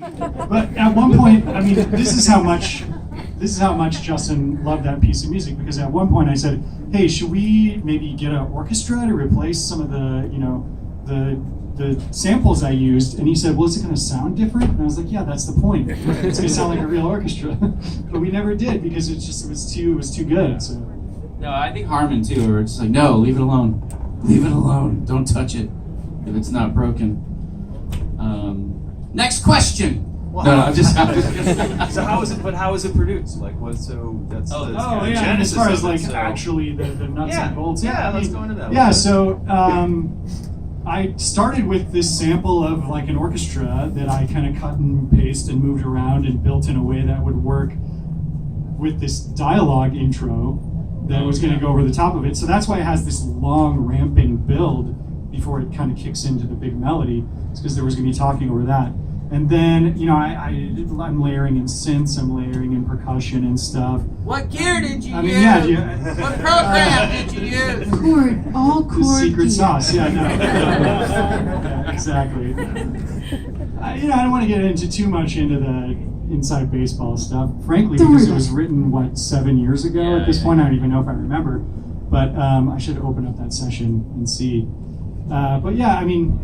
But at one point, I mean, this is how much Justin loved that piece of music, because at one point I said, hey, should we maybe get an orchestra to replace some of the, the samples I used? And he said, well, is it going to sound different? And I was like, yeah, that's the point. It's going to sound like a real orchestra. But we never did, because it was too good. So. No, I think Harmon too, or it's like, no, leave it alone. Leave it alone. Don't touch it if it's not broken. Next question. Well, No, I'm just So how is it? But how is it produced? Like what? So that's the kind of yeah. And as genesis far as of it, like so. actually the nuts and bolts. Yeah, I let's mean, go into that. Yeah. So I started with this sample of like an orchestra that I kind of cut and pasted and moved around and built in a way that would work with this dialogue intro that was going to go over the top of it. So that's why it has this long ramping build before it kind of kicks into the big melody. It's because there was going to be talking over that. And then, I'm layering in synths, I'm layering in percussion and stuff. What gear did you use? Yeah. What program did you use? All The chord secret gear. sauce, yeah, no. Yeah, exactly. I don't want to get into too much into the inside baseball stuff, frankly, Don't because worry it was written, 7 years ago at this point? I don't even know if I remember. But I should open up that session and see. But yeah, I mean,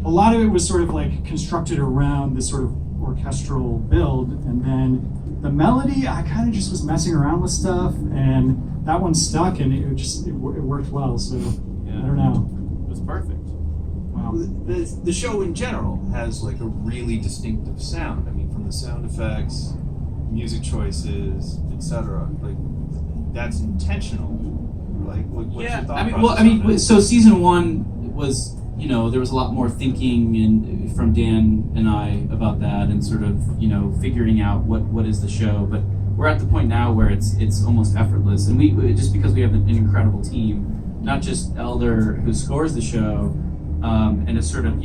a lot of it was sort of like constructed around this sort of orchestral build, and then the melody, I kind of just was messing around with stuff, and that one stuck, and it worked well. So I don't know. It was perfect. Wow. The show in general has like a really distinctive sound. I mean, from the sound effects, music choices, etc. Like that's intentional. Like, what's your thought process? So season 1 was, there was a lot more thinking from Dan and I about that, and sort of, figuring out what is the show. But we're at the point now where it's almost effortless, and we just because we have an incredible team, not just Elder who scores the show, and is sort of,